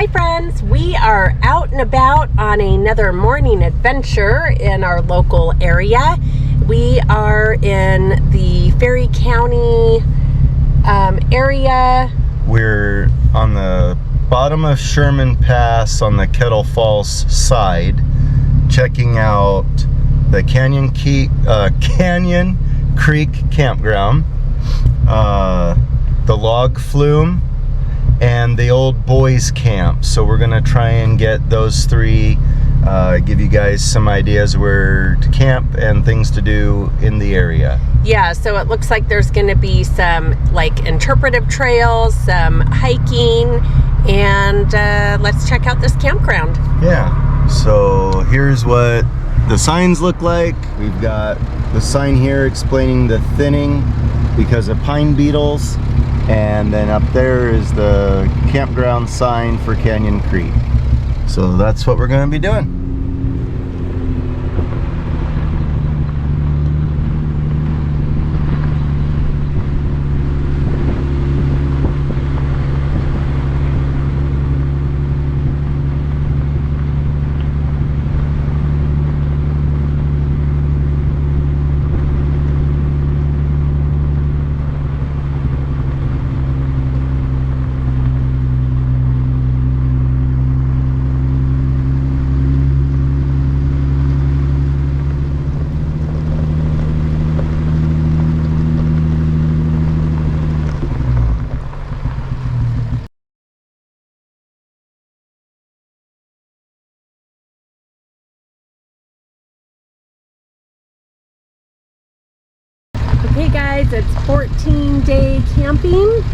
Hi friends, we are out and about on another morning adventure in our local area. We are in the Ferry County area. We're on the bottom of Sherman Pass on the Kettle Falls side, checking out the Canyon Creek Campground, the Log Flume, and the old boys camp. So we're gonna try and get those three, give you guys some ideas where to camp and things to do in the area. Yeah, so it looks like there's gonna be some like interpretive trails, some hiking, and let's check out this campground. Yeah, so here's what the signs look like. We've got the sign here explaining the thinning because of pine beetles. And then up there is the campground sign for Canyon Creek. So that's what we're going to be doing. Okay guys, it's 14-day camping,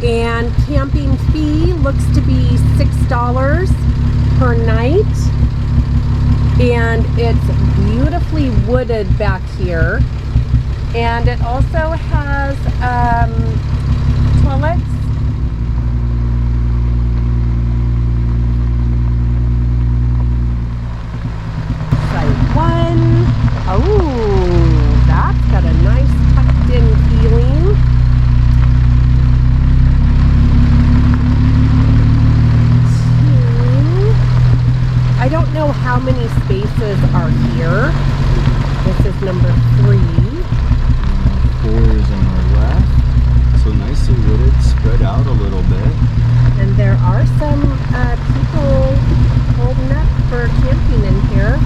and camping fee looks to be $6 per night, and it's beautifully wooded back here, and it also has toilets. Site 1. Oh, that's got a nice tucked-in feeling. I don't know how many spaces are here. This is number 3. 4 is on our left. So nicely wooded, spread out a little bit. And there are some people holding up for camping in here.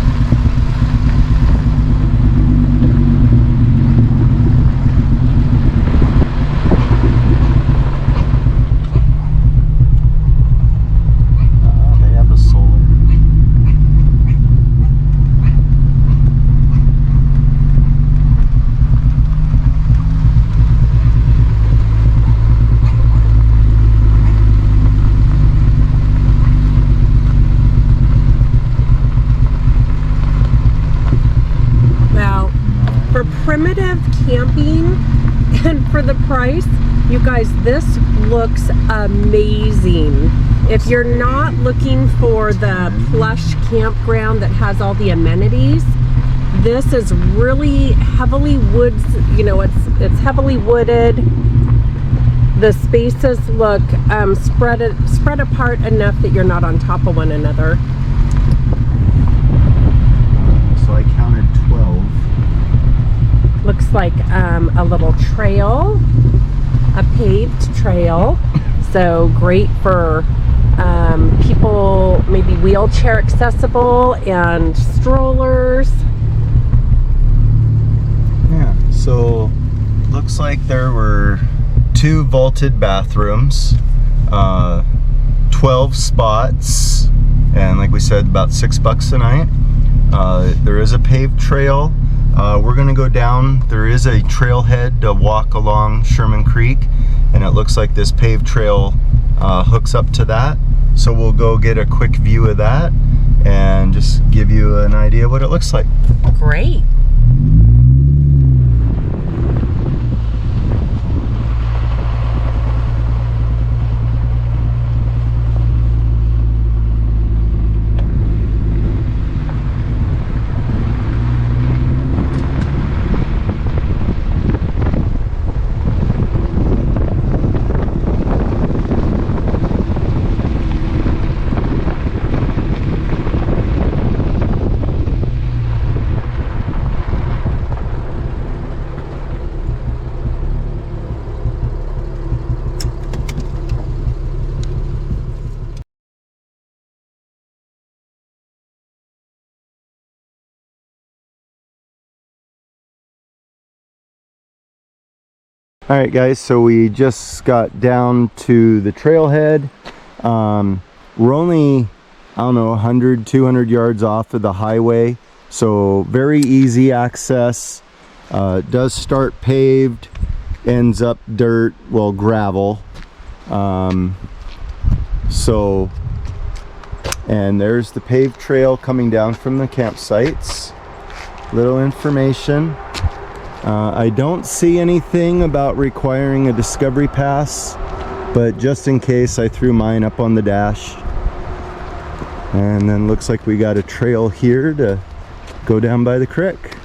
Primitive camping, and for the price, you guys, this looks amazing. If you're not looking for the plush campground that has all the amenities, this is really heavily woods, you know, it's heavily wooded. The spaces look spread apart enough that you're not on top of one another. So I counted 12. Looks like a little trail, a paved trail, so great for people maybe wheelchair accessible and strollers. Yeah, so looks like there were 2 vaulted bathrooms, 12 spots, and like we said, about $6 a night. There is a paved trail. We're gonna go down. There is a trailhead to walk along Sherman Creek, and it looks like this paved trail hooks up to that. So we'll go get a quick view of that and just give you an idea what it looks like. Great. All right, guys, so we just got down to the trailhead. We're only, I don't know, 100, 200 yards off of the highway, so very easy access. Does start paved, ends up dirt, well, gravel. And there's the paved trail coming down from the campsites. Little information. I don't see anything about requiring a discovery pass, but just in case, I threw mine up on the dash. And then looks like we got a trail here to go down by the creek.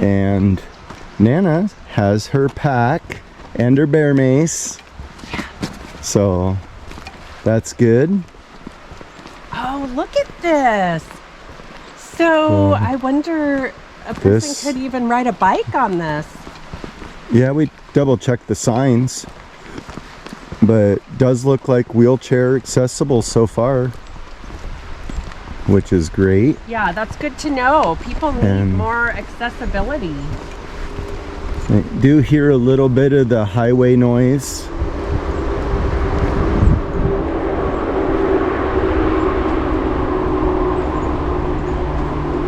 And Nana has her pack and her bear mace, so that's good. Oh, look at this. So I wonder, a person could even ride a bike on this. Yeah, we double checked the signs, but does look like wheelchair accessible so far, which is great. Yeah, that's good to know. People need more accessibility. I do hear a little bit of the highway noise.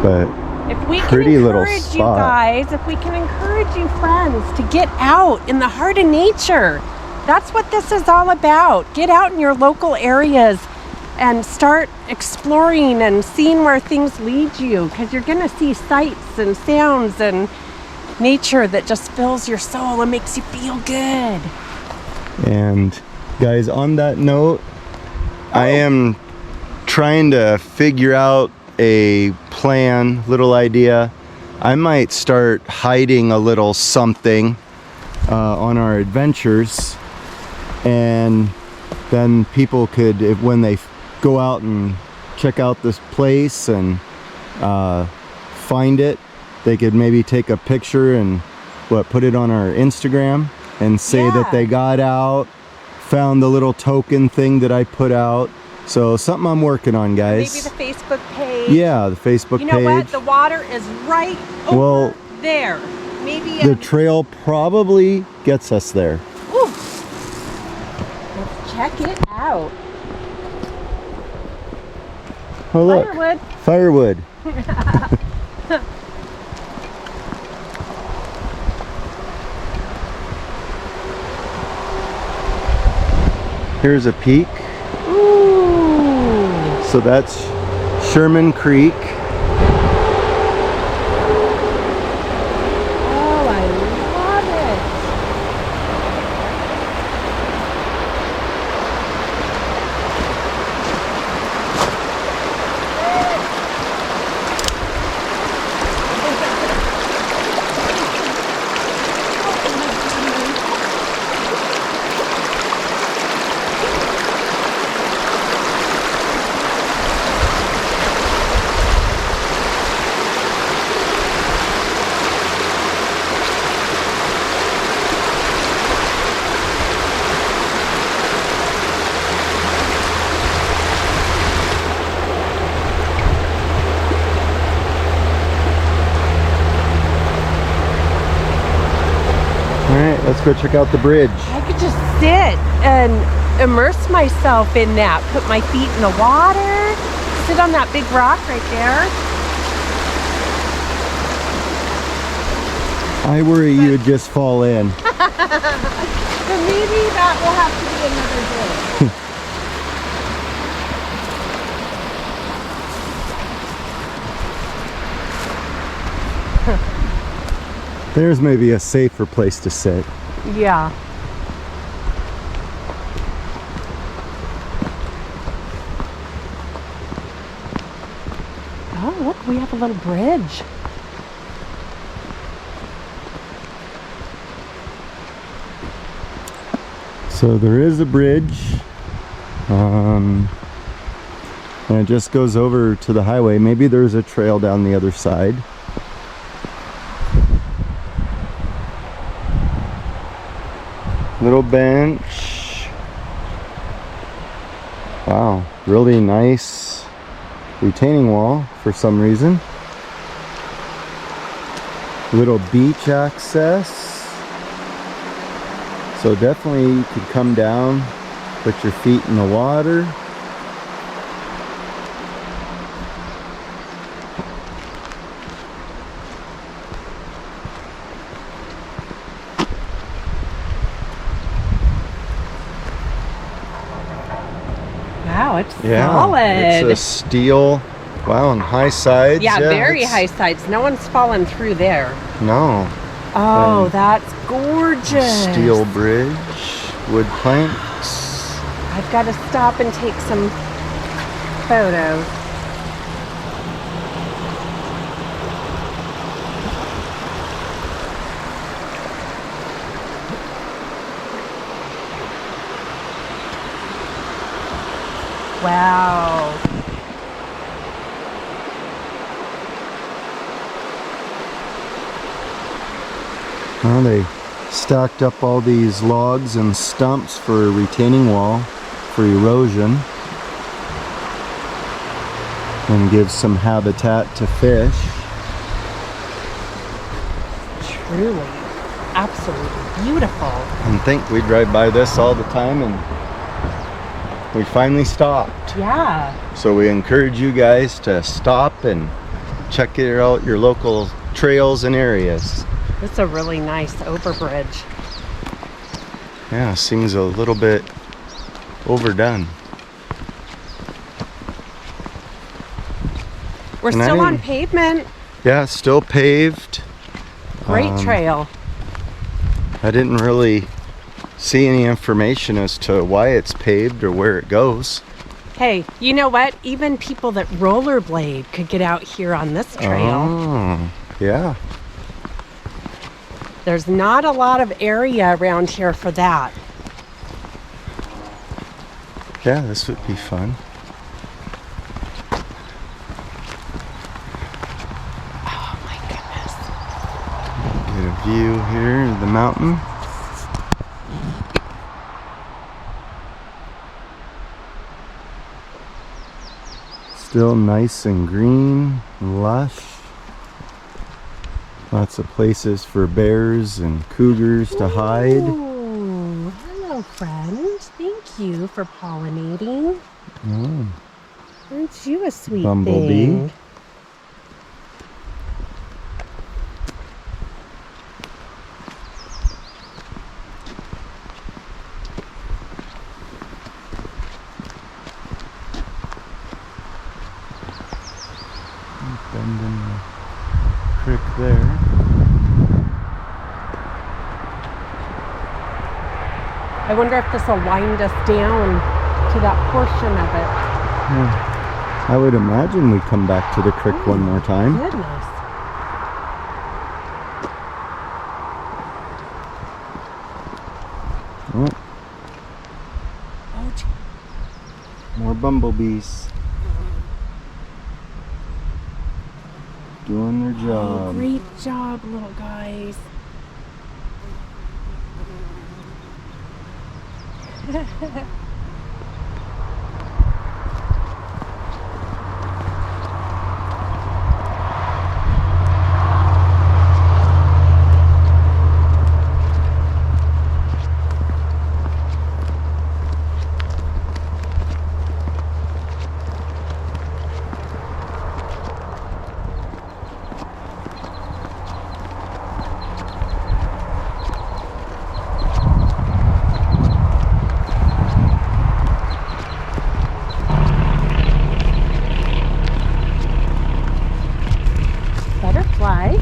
But if we pretty can little encourage spot. You guys, if we can encourage you friends to get out in the heart of nature, that's what this is all about. Get out in your local areas and start exploring and seeing where things lead you, because you're going to see sights and sounds and nature that just fills your soul and makes you feel good. And guys, on that note, I am trying to figure out a plan, little idea. I might start hiding a little something on our adventures, and then people could, when they go out and check out this place and find it, they could maybe take a picture and put it on our Instagram and say that they got out, found the little token thing that I put out. So something I'm working on, guys. Maybe the Facebook page. Yeah, the Facebook page. You know what? The water is right over there. Maybe the trail probably gets us there. Ooh. Let's check it out. Oh, look. Firewood. Here's a peak. Ooh. So that's Sherman Creek. Oh, I love it. Let's go check out the bridge. I could just sit and immerse myself in that. Put my feet in the water. Sit on that big rock right there. I worry you would just fall in. So maybe that will have to be another day. There's maybe a safer place to sit. Yeah. Oh, look, we have a little bridge. So there is a bridge. And it just goes over to the highway. Maybe there's a trail down the other side. Little bench. Wow, really nice retaining wall for some reason. Little beach access. So definitely you could come down, put your feet in the water. Wow, it's solid. It's a steel, wow, and high sides. Yeah, very high sides. No one's fallen through there. No. Oh, that's gorgeous. Steel bridge, wood planks. I've got to stop and take some photos. Wow. Well, they stacked up all these logs and stumps for a retaining wall for erosion and give some habitat to fish. Truly, absolutely beautiful. And think we drive by this all the time, and we finally stopped. Yeah. So we encourage you guys to stop and check out your local trails and areas. It's a really nice overbridge. Yeah, seems a little bit overdone. We're And still on pavement. Yeah, still paved. Great trail. I didn't really see any information as to why it's paved or where it goes. Hey, you know what? Even people that rollerblade could get out here on this trail. Oh, yeah. There's not a lot of area around here for that. Yeah, this would be fun. Oh my goodness. Get a view here of the mountain. Still nice and green, lush. Lots of places for bears and cougars to hide. Oh, hello friend. Thank you for pollinating. Oh, Aren't you a sweet bumblebee. thing? Bending the creek there. I wonder if this will wind us down to that portion of it. Yeah. I would imagine we come back to the creek one more time. Goodness. Oh, more bumblebees. Doing their job. Great job, little guys. Butterfly.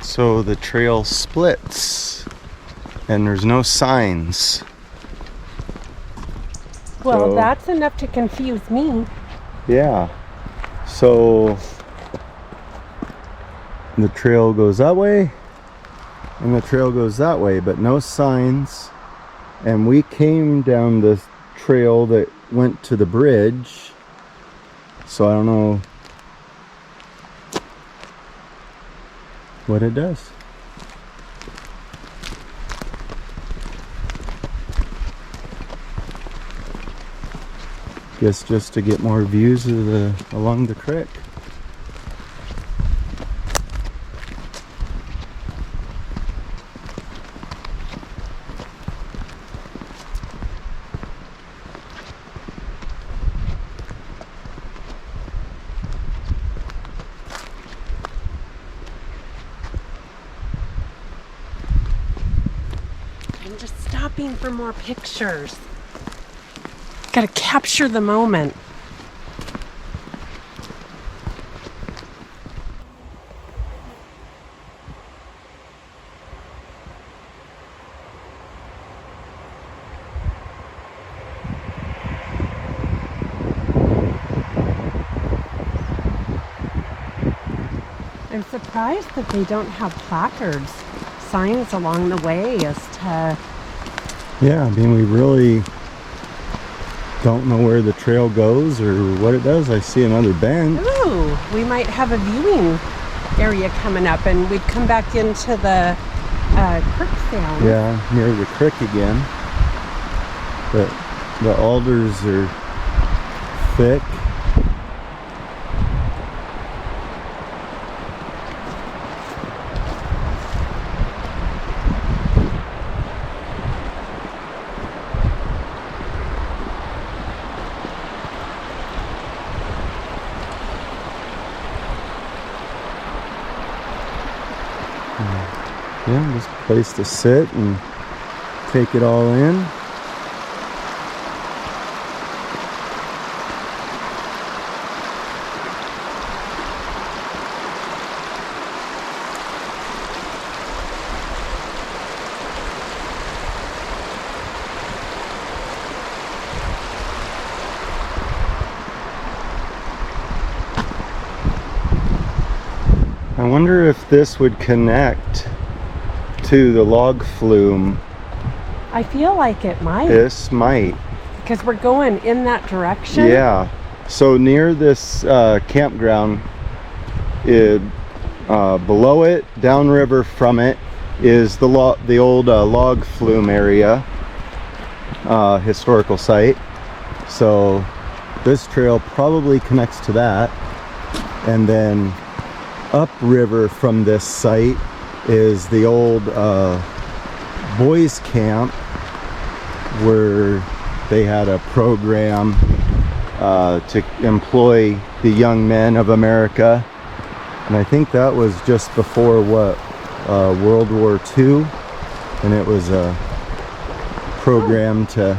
So the trail splits and there's no signs. Well, So- that's enough to confuse me. Yeah. So the trail goes that way and the trail goes that way, but no signs. And we came down the trail that went to the bridge. So I don't know what it does. Guess just to get more views of along the creek. I'm just stopping for more pictures. Gotta capture the moment. I'm surprised that they don't have placards, signs along the way as to... Yeah, I mean, we really don't know where the trail goes or what it does. I see another bench. Ooh, we might have a viewing area coming up, and we'd come back into the creek sound. Yeah, near the creek again. But the alders are thick. Yeah, just a place to sit and take it all in. I wonder if this would connect to the log flume. I feel like it might. This might. Because we're going in that direction. Yeah. So near this campground, below it, downriver from it, is the old log flume area, historical site. So this trail probably connects to that, and then upriver from this site is the old boys camp where they had a program to employ the young men of America, and I think that was just before World War II, and it was a program to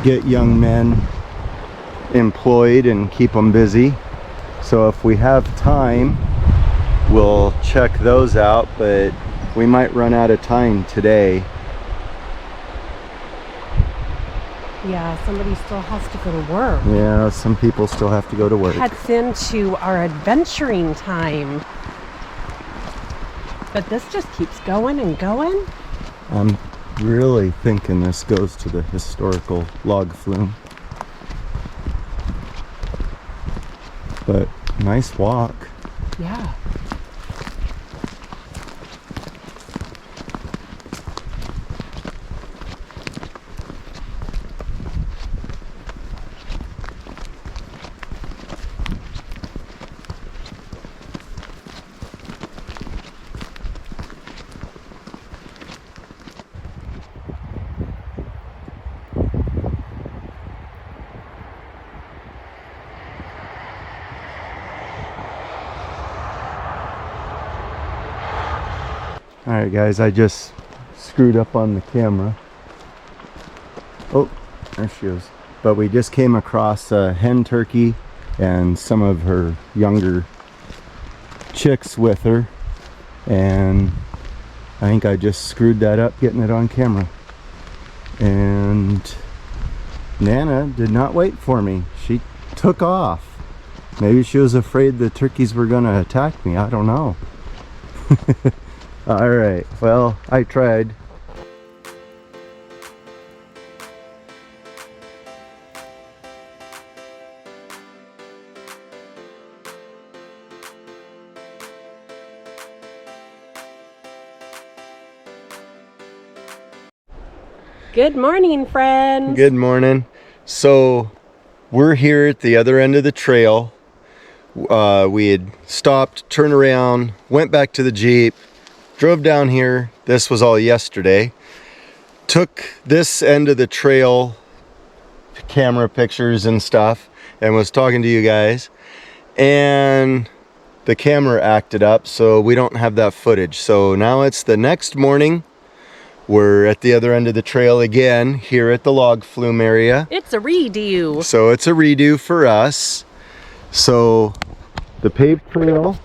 get young men employed and keep them busy. So if we have time, we'll check those out, but we might run out of time today. Yeah, somebody still has to go to work. Yeah, some people still have to go to work. Cuts into our adventuring time. But this just keeps going and going. I'm really thinking this goes to the historical log flume. But nice walk. Yeah. Alright guys, I just screwed up on the camera. Oh, there she is. But we just came across a hen turkey and some of her younger chicks with her, and I think I just screwed that up getting it on camera. And Nana did not wait for me. She took off. Maybe she was afraid the turkeys were gonna attack me. I don't know. Alright, well, I tried. Good morning, friends. Good morning. So we're here at the other end of the trail. We had stopped, turned around, went back to the Jeep, drove down here. This was all yesterday. Took this end of the trail, camera pictures and stuff, and was talking to you guys. And the camera acted up, so we don't have that footage. So now it's the next morning. We're at the other end of the trail again, here at the Log Flume area. It's a redo. So it's a redo for us. So the paved trail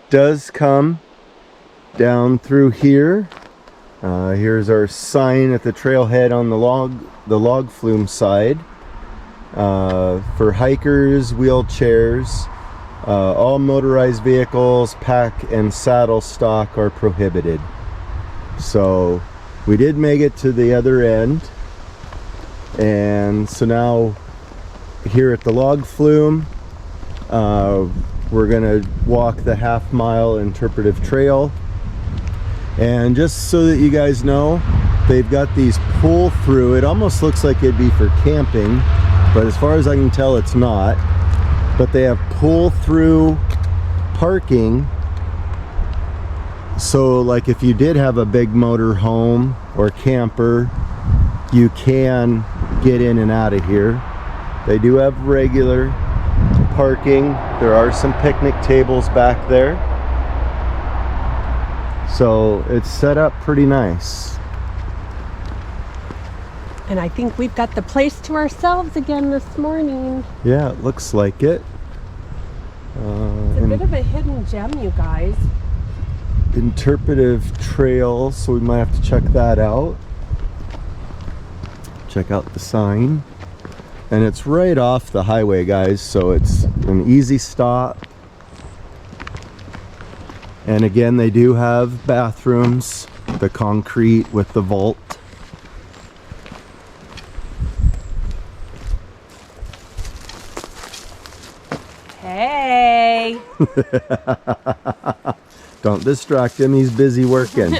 does come down through here. Here's our sign at the trailhead on the log flume side. For hikers, wheelchairs, all motorized vehicles, pack and saddle stock are prohibited. So we did make it to the other end, and so now here at the Log Flume, we're gonna walk the half-mile interpretive trail. And just so that you guys know, they've got these pull-through. It almost looks like it'd be for camping, but as far as I can tell, it's not. But they have pull-through parking. So like if you did have a big motor home or camper, you can get in and out of here. They do have regular parking. There are some picnic tables back there. So it's set up pretty nice. And I think we've got the place to ourselves again this morning. Yeah, it looks like it. It's a bit of a hidden gem, you guys. Interpretive trail, so we might have to check that out. Check out the sign. And it's right off the highway, guys, so it's an easy stop. And again, they do have bathrooms, the concrete with the vault. Hey! Don't distract him, he's busy working.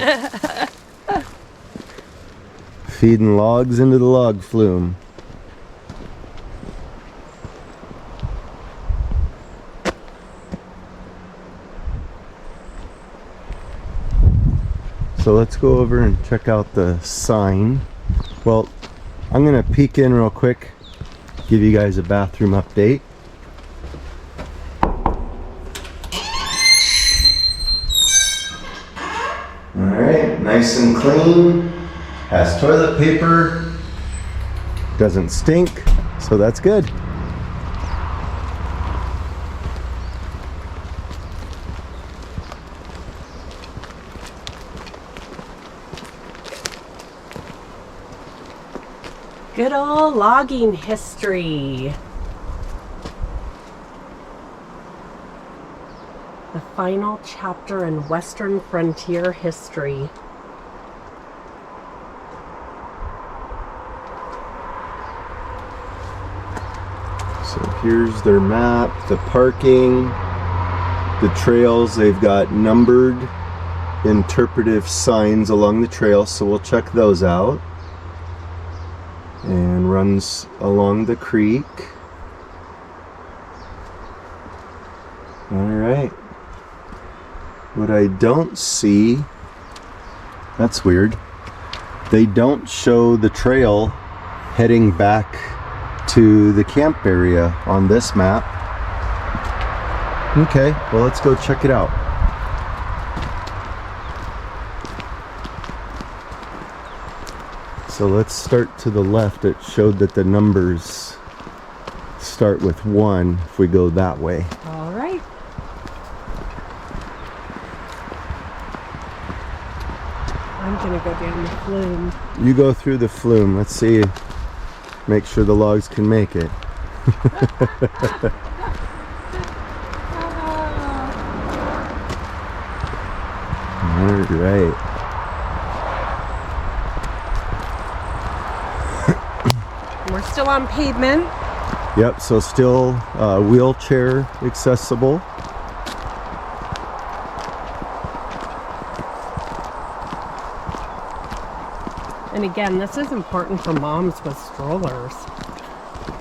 Feeding logs into the log flume. So let's go over and check out the sign. Well, I'm gonna peek in real quick, give you guys a bathroom update. Alright, nice and clean, has toilet paper, doesn't stink, so that's good. Good old logging history. The final chapter in Western frontier history. So here's their map, the parking, the trails. They've got numbered interpretive signs along the trail, so we'll check those out. And runs along the creek. All right. What I don't see, that's weird, they don't show the trail heading back to the camp area on this map. Okay, well, let's go check it out. So let's start to the left. It showed that the numbers start with 1 if we go that way. All right. I'm gonna go down the flume. You go through the flume. Let's see. Make sure the logs can make it. All right. We're still on pavement. Yep, so still wheelchair accessible. And again, this is important for moms with strollers.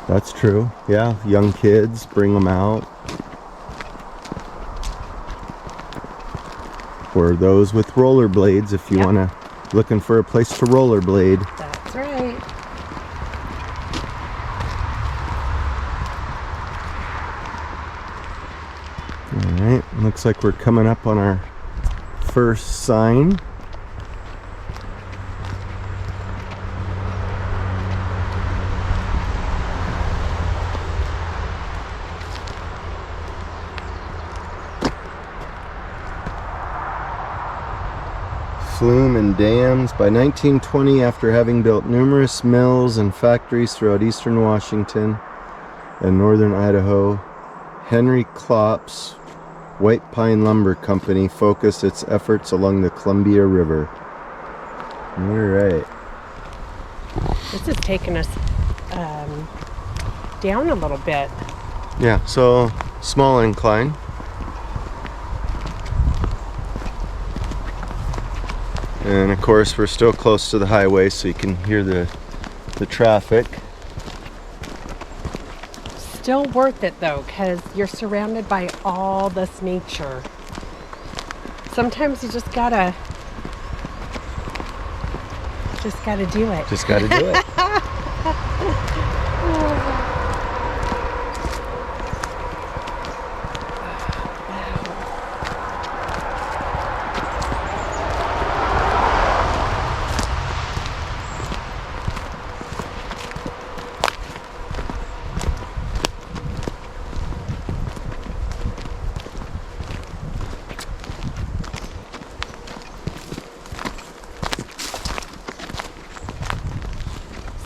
That's true. Yeah, young kids, bring them out. Or those with rollerblades, if you want to, looking for a place to rollerblade. That's right. All right, looks like we're coming up on our first sign. Flume and dams. By 1920, after having built numerous mills and factories throughout eastern Washington and northern Idaho, Henry Klopp's White Pine Lumber Company focused its efforts along the Columbia River. All right. This is taking us down a little bit. Yeah, so small incline. And of course we're still close to the highway, so you can hear the traffic. Still worth it though, because you're surrounded by all this nature. Sometimes you just gotta do it. Just gotta do it.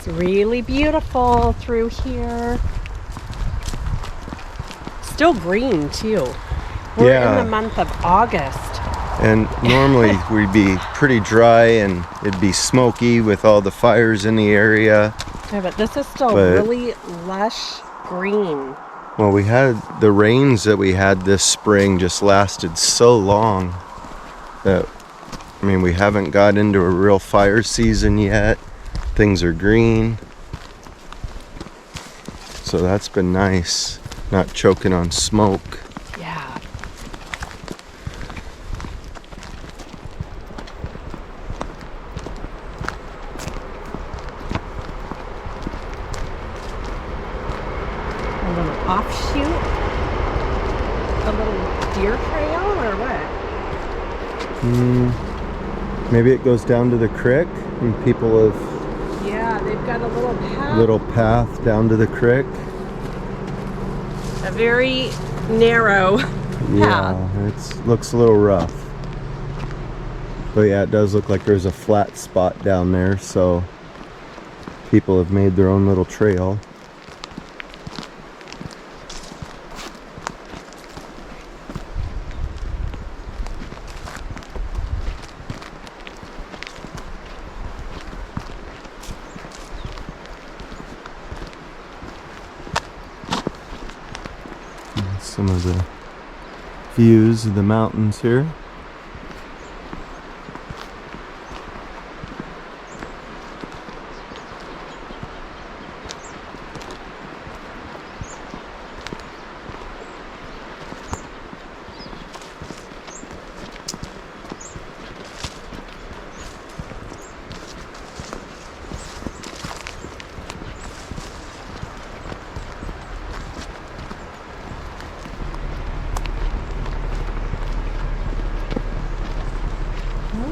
It's really beautiful through here. Still green too. We're in the month of August. And normally we'd be pretty dry and it'd be smoky with all the fires in the area. Yeah, but this is still really lush green. Well, we had the rains that we had this spring just lasted so long that, I mean, we haven't got into a real fire season yet. Things are green. So that's been nice. Not choking on smoke. Yeah. A little offshoot? A little deer trail or what? Maybe it goes down to the creek and people have They've got a little path down to the creek. A very narrow path. Yeah, it looks a little rough. But yeah, it does look like there's a flat spot down there, so people have made their own little trail. Some of the views of the mountains here.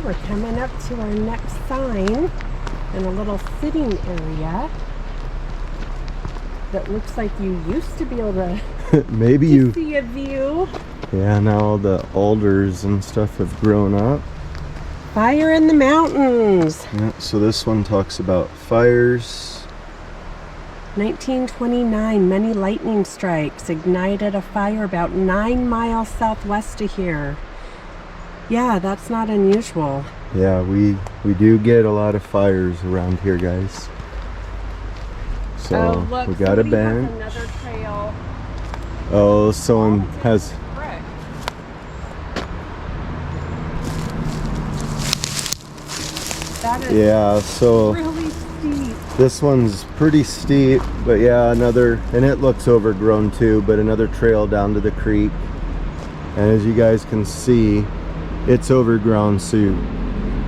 We're coming up to our next sign in a little sitting area that looks like you used to be able to Maybe see a view. Yeah, now all the alders and stuff have grown up. Fire in the mountains. Yeah, so this one talks about fires. 1929, many lightning strikes ignited a fire about 9 miles southwest of here. Yeah, that's not unusual. Yeah, we do get a lot of fires around here, guys. So look, we got a somebody bench. has another trail. Oh, someone has. Brick. That is Yeah, so really steep. this one's pretty steep, but yeah, another, and it looks overgrown too, but another trail down to the creek. And as you guys can see, it's overgrown, so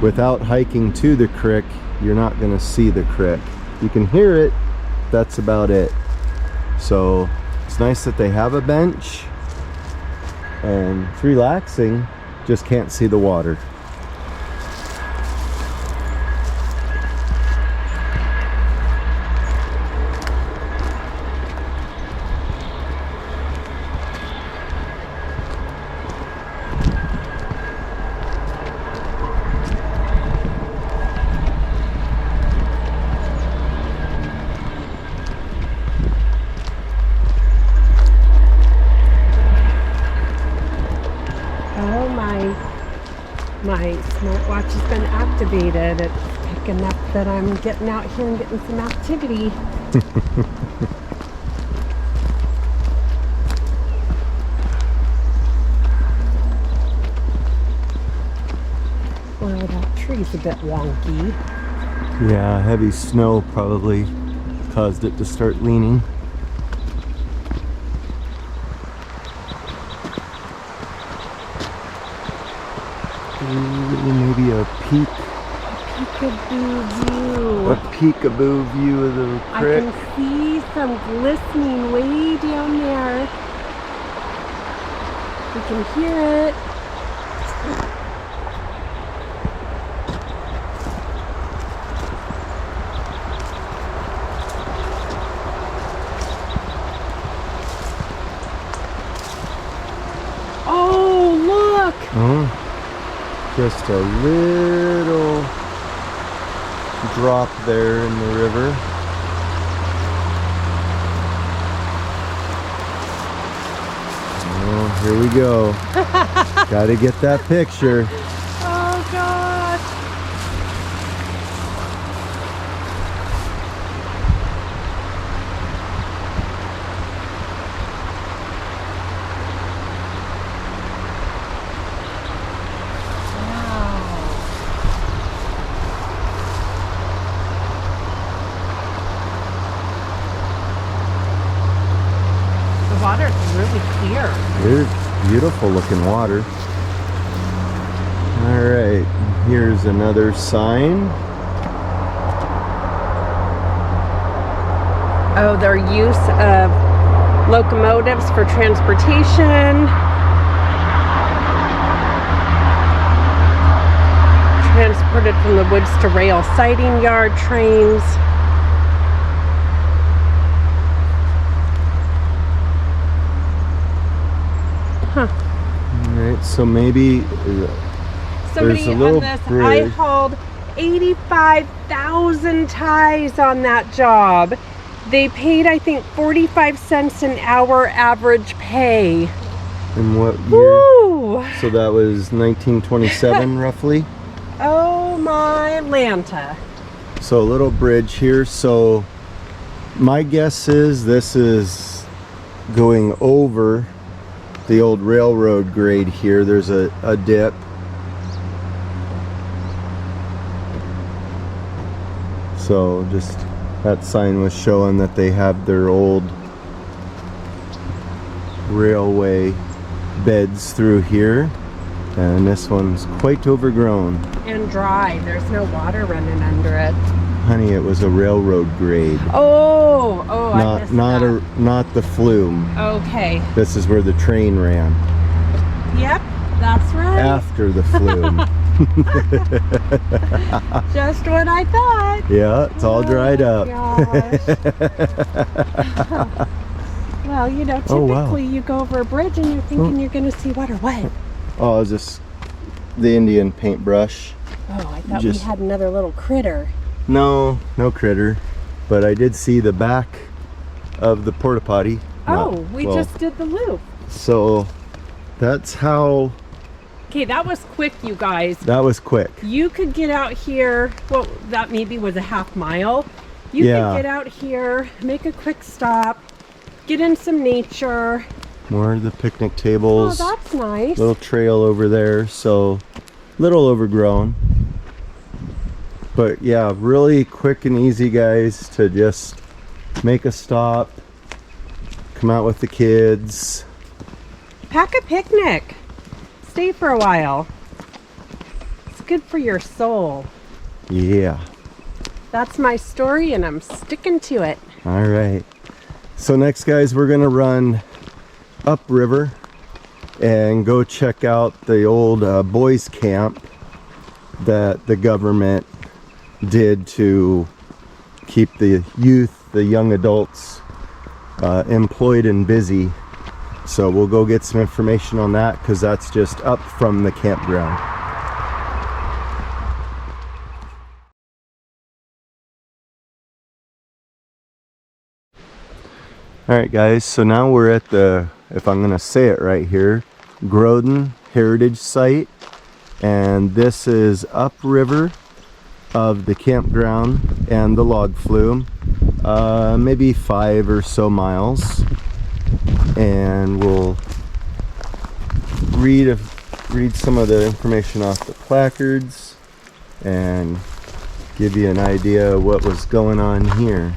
without hiking to the creek, you're not gonna see the creek. You can hear it, that's about it. So it's nice that they have a bench, and it's relaxing, just can't see the water. My smartwatch has been activated. It's picking up that I'm getting out here and getting some activity. Well, that tree's a bit wonky. Yeah, heavy snow probably caused it to start leaning. Maybe a Peekaboo view. a peekaboo view of the creek. I can see some glistening way down there. We can hear it. Oh, look! Oh. Just a little drop there in the river. Oh, here we go. Gotta get that picture. Oh gosh! Water's really clear. It's beautiful looking water. All right, here's another sign. Oh, their use of locomotives for transportation. Transported from the woods to rail siding yard trains. Huh. Alright, so maybe Somebody there's a little on this, I bridge. hauled 85,000 ties on that job. They paid, I think, 45 cents an hour average pay. In what year? Woo! So that was 1927 roughly. Oh my Atlanta. So a little bridge here. So my guess is this is going over the old railroad grade here. There's a dip. So just that sign was showing that they have their old railway beds through here, and this one's quite overgrown. And dry. There's no water running under it. Honey, it was a railroad grade. Oh, I missed that. Not the flume. Okay. This is where the train ran. Yep, that's right. After the flume. Just what I thought. Yeah, it's all dried up. Gosh. Well, you know, typically Oh, wow. you go over a bridge and you're thinking you're going to see what or what? Oh, is this the Indian paintbrush? Oh, I thought Just- we had another little critter. No critter. But I did see the back of the porta potty. Oh, we Well, just did the loop. So that's how. Okay, that was quick, you guys. That was quick. You could get out here, well, that maybe was a half mile. You Yeah. could get out here, make a quick stop, get in some nature. More of the picnic Oh, tables. that's nice. Little trail over there, so little overgrown. But yeah, really quick and easy, guys, to just make a stop, come out with the kids. Pack a picnic. Stay for a while. It's good for your soul. Yeah. That's my story and I'm sticking to it. All right. So next, guys, we're gonna run upriver and go check out the old boys camp that the government did to keep the youth, the young adults employed and busy. So we'll go get some information on that because that's just up from the campground. Alright guys, so now we're at the, if I'm gonna say it right here, Grodden Heritage Site, and this is upriver of the campground and the log flume, maybe 5 or so miles, and we'll read some of the information off the placards and give you an idea of what was going on here.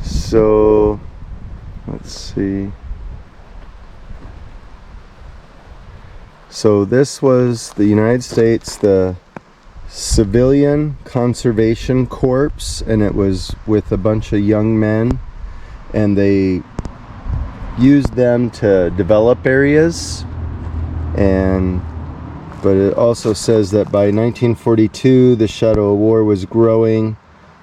So let's see. So this was the United States, the Civilian Conservation Corps, and it was with a bunch of young men, and they used them to develop areas. But it also says that by 1942 the shadow of war was growing,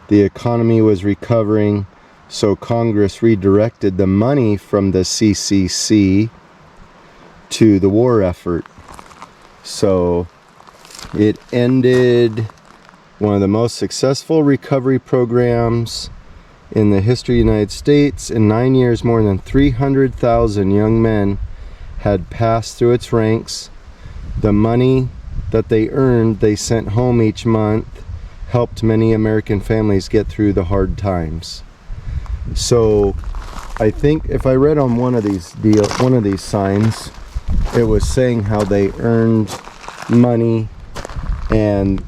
the economy was recovering, so Congress redirected the money from the CCC to the war effort. So it ended one of the most successful recovery programs in the history of the United States. In 9 years, more than 300,000 young men had passed through its ranks. The money that they earned, they sent home each month, helped many American families get through the hard times. So I think if I read on one of these signs, it was saying how they earned money, and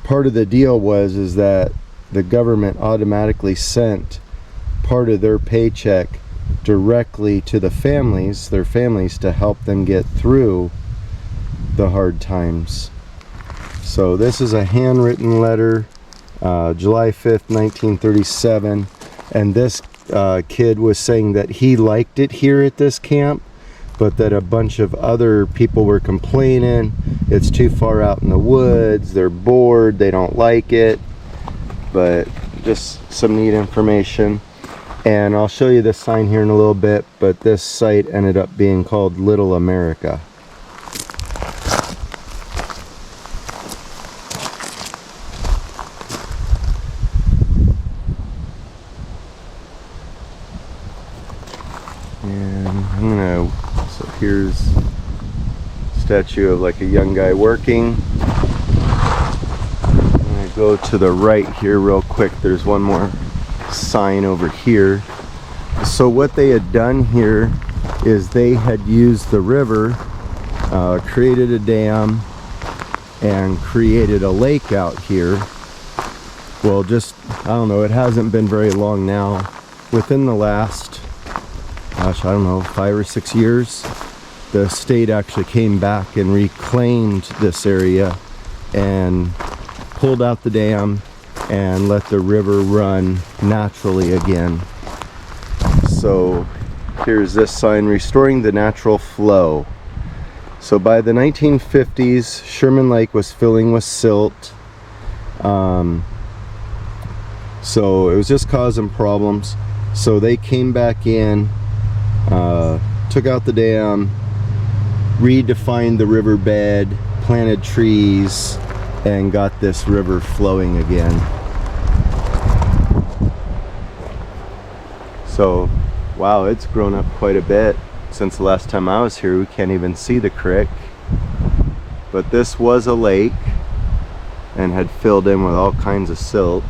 part of the deal was that the government automatically sent part of their paycheck directly to the families, their families, to help them get through the hard times. So this is a handwritten letter, July 5th, 1937. And this kid was saying that he liked it here at this camp, but that a bunch of other people were complaining it's too far out in the woods, they're bored, they don't like it. But just some neat information. And I'll show you this sign here in a little bit, but this site ended up being called Little America. So here's a statue of like a young guy working. I'm gonna go to the right here real quick. There's one more sign over here. So what they had done here is they had used the river, created a dam, and created a lake out here. Well, just, I don't know, it hasn't been very long now. Within the last, gosh, I don't know, 5 or 6 years, the state actually came back and reclaimed this area and pulled out the dam and let the river run naturally again. So here's this sign, restoring the natural flow. So by the 1950s, Sherman Lake was filling with silt. So it was just causing problems. So they came back in, took out the dam, redefined the riverbed, planted trees, and got this river flowing again. So, wow, it's grown up quite a bit since the last time I was here. We can't even see the creek. But this was a lake and had filled in with all kinds of silt.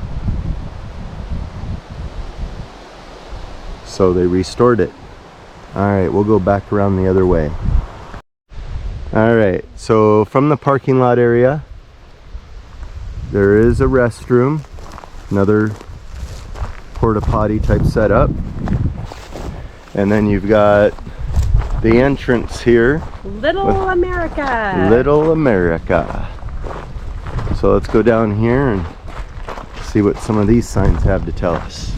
So they restored it. All right, we'll go back around the other way. All right, so from the parking lot area, there is a restroom, another porta potty type setup. And then you've got the entrance here. Little America. Little America. So let's go down here and see what some of these signs have to tell us.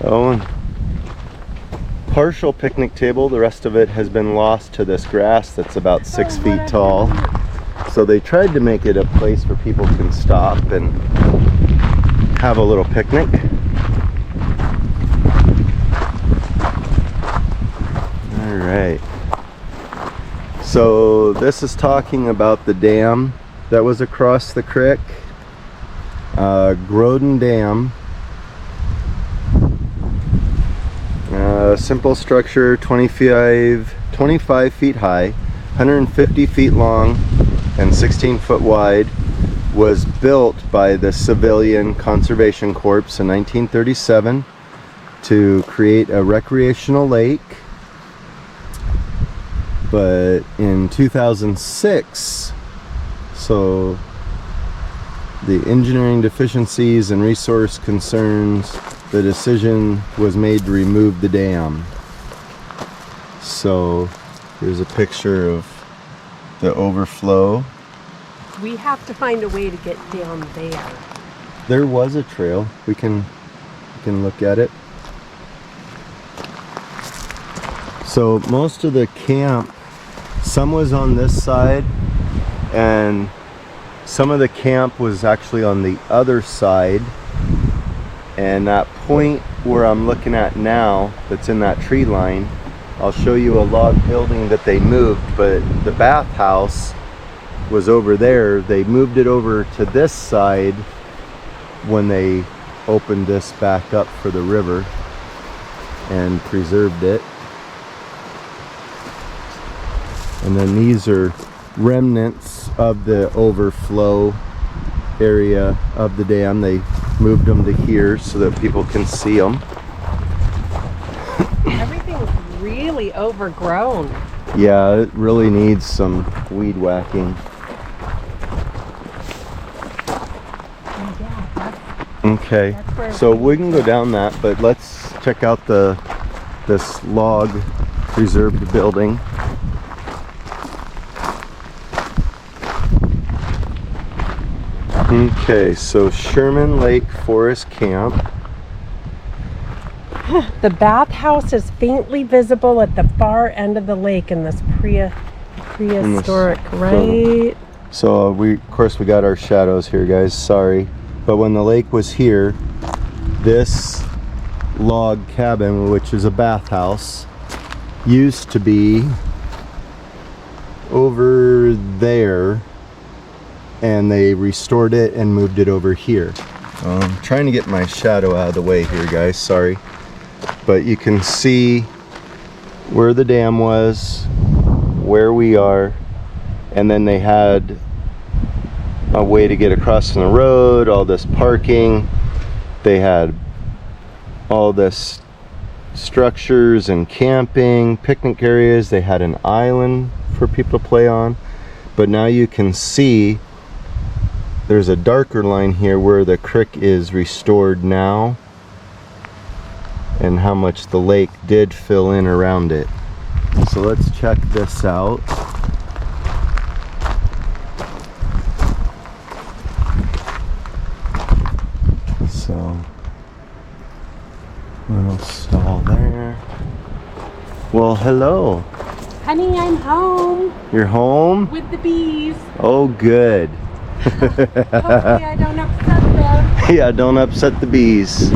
Oh, and partial picnic table. The rest of it has been lost to this grass that's about 6 feet tall. So they tried to make it a place where people can stop and have a little picnic. All right. So this is talking about the dam that was across the creek, Grodden Dam. Simple structure, 25 feet high, 150 feet long, and 16 foot wide. Was built by the Civilian Conservation Corps in 1937 to create a recreational lake. But in 2006, so the engineering deficiencies and resource concerns, the decision was made to remove the dam. So here's a picture of the overflow. We have to find a way to get down there. There was a trail. We can look at it. So most of the camp, some was on this side, and some of the camp was actually on the other side. And that point where I'm looking at now, that's in that tree line, I'll show you a log building that they moved, but the bathhouse was over there. They moved it over to this side when they opened this back up for the river and preserved it. And then these are remnants of the overflow area of the dam. They moved them to here so that people can see them. Everything's really overgrown. Yeah, it really needs some weed whacking. Okay, so we can go down that, but let's check out this log preserved building. Okay, so Sherman Lake Forest Camp. The bathhouse is faintly visible at the far end of the lake in this prehistoric, right? So of course we got our shadows here, guys, sorry. But when the lake was here, this log cabin, which is a bathhouse, used to be over there, and they restored it and moved it over here. I'm trying to get my shadow out of the way here, guys, sorry. But you can see where the dam was, where we are, and then they had a way to get across from the road, all this parking. They had all this structures and camping, picnic areas. They had an island for people to play on. But now you can see there's a darker line here where the creek is restored now, and how much the lake did fill in around it. So let's check this out. So, little stall there. Well, hello. Honey, I'm home. You're home? With the bees. Oh, good. Hopefully I don't upset them. Yeah, don't upset the bees.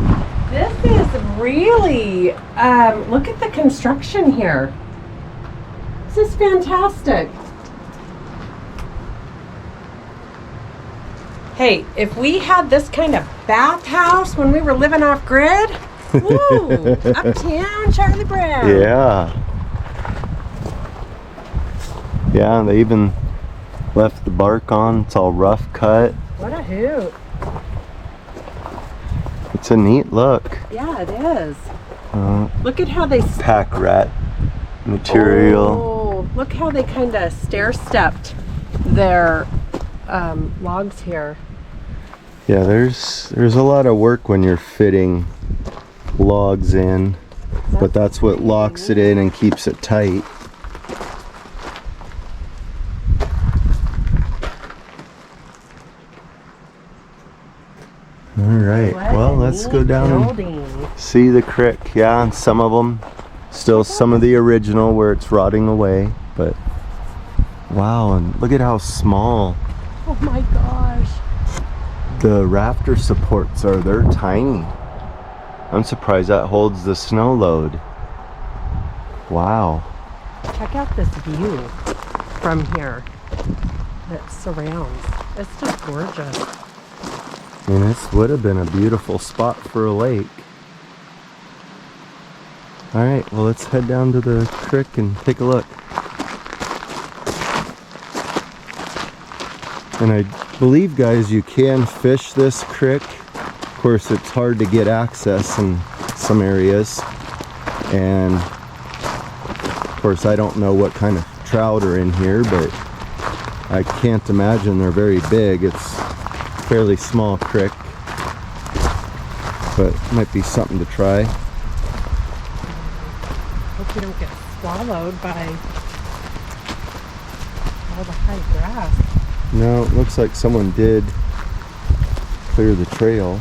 This is really, look at the construction here. This is fantastic. Hey, if we had this kind of bathhouse when we were living off grid, woo, uptown Charlie Brown. Yeah. Yeah, they even left the bark on. It's all rough cut. What a hoot. It's a neat look. Yeah, it is. Look at how they Pack rat material. Oh, look how they kind of stair-stepped their logs here. Yeah, there's a lot of work when you're fitting logs in, but that's what locks it in and keeps it tight. All right, well, let's go down and see the creek. Yeah, and some of them, still some of the original where it's rotting away, but wow, and look at how small. Oh my gosh. The rafter supports are, they're tiny. I'm surprised that holds the snow load. Wow. Check out this view from here that surrounds. It's just gorgeous. And this would have been a beautiful spot for a lake. All right, well, let's head down to the creek and take a look. And I believe, guys, you can fish this creek. Of course, it's hard to get access in some areas. And of course, I don't know what kind of trout are in here, but I can't imagine they're very big. It's a fairly small creek, but might be something to try. Hope you don't get swallowed by all the high grass. No, it looks like someone did clear the trail.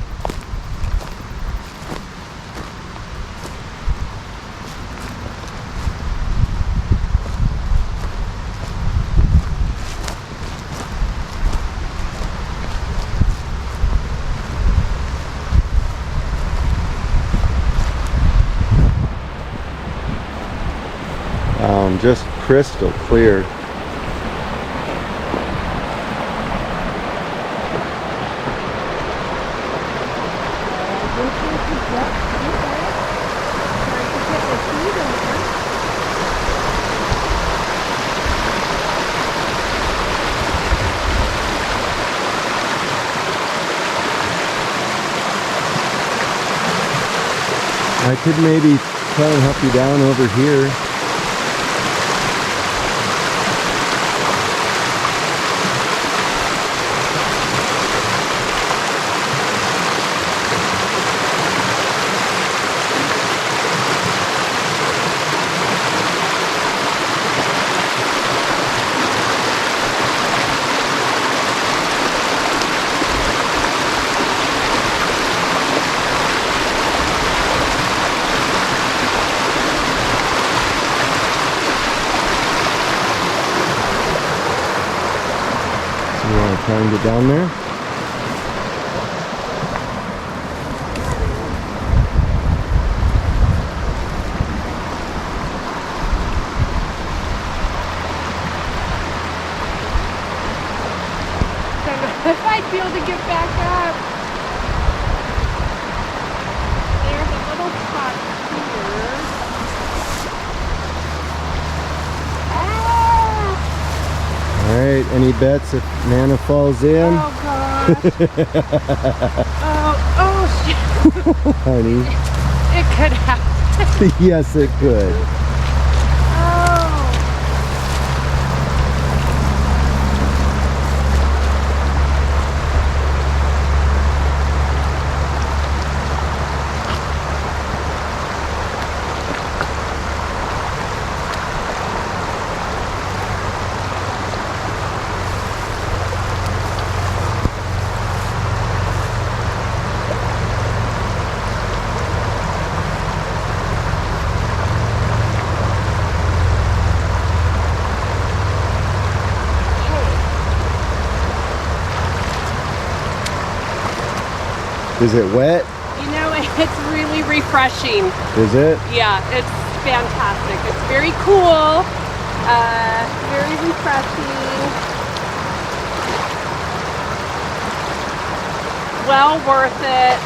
Just crystal clear. I could maybe try and help you down over here. Trying to get down there. If I'd be able to get back up. There's a little spot here. All right, any bets if Nana falls in? Oh gosh. oh shit. Honey. It could happen. Yes, it could. Is it wet? You know, it's really refreshing. Is it? Yeah, it's fantastic. It's very cool, very refreshing. Well worth it.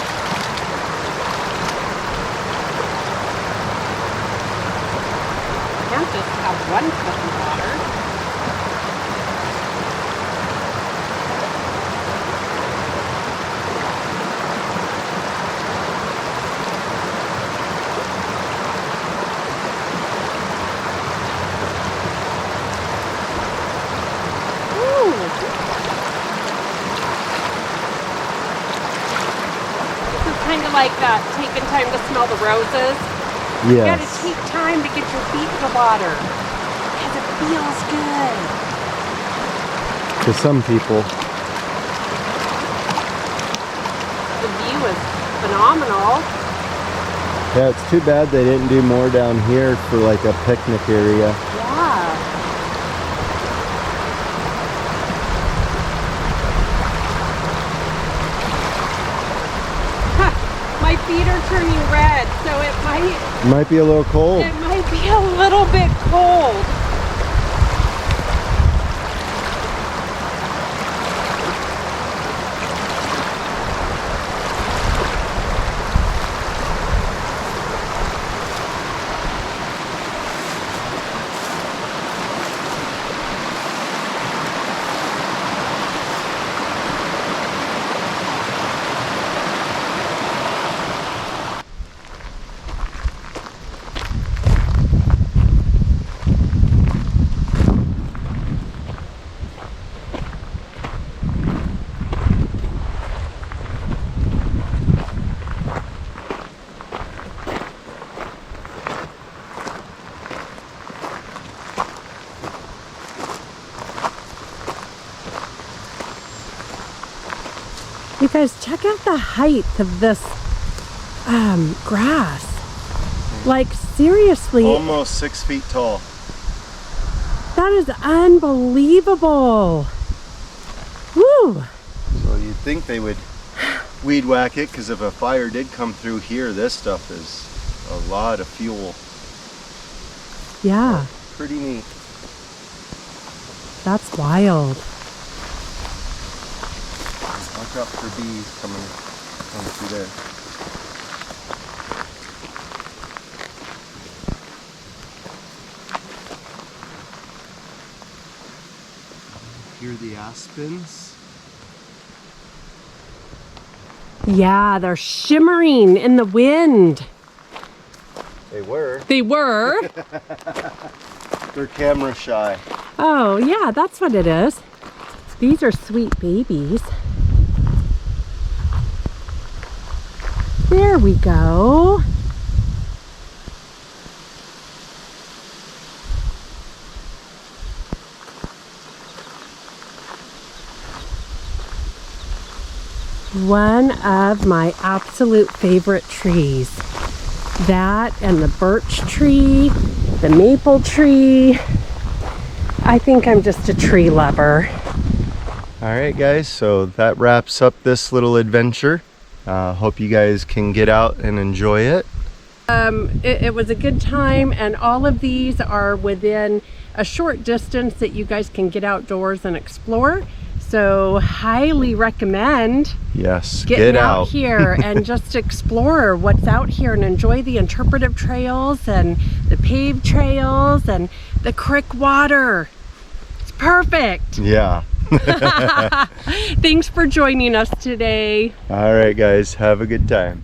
Can't just have one cup of water. like that, taking time to smell the roses. You gotta Yes. take time to get your feet in the water because it feels good. To some people. The view is phenomenal. Yeah, it's too bad they didn't do more down here for like a picnic area. Yeah. My feet are turning red, so it Might be a little cold. might be a little bit cold. You guys, check out the height of this grass. Like, seriously, Almost 6 feet tall. that is unbelievable. Woo! So you'd think they would weed whack it, because if a fire did come through here, this stuff is a lot of fuel. Yeah, Pretty neat. that's wild. Watch out for bees coming through there. Hear the aspens? Yeah, they're shimmering in the wind. They were. They were. They're camera shy. Oh, yeah, that's what it is. These are sweet babies. There we go. One of my absolute favorite trees. That and the birch tree, the maple tree. I think I'm just a tree lover. All right, guys, so that wraps up this little adventure. Hope you guys can get out and enjoy it. It was a good time, and all of these are within a short distance that you guys can get outdoors and explore. So highly recommend Yes, getting get out out. here and just explore what's out here and enjoy the interpretive trails and the paved trails and the creek water. It's perfect. Yeah. Thanks for joining us today. All right, guys, have a good time.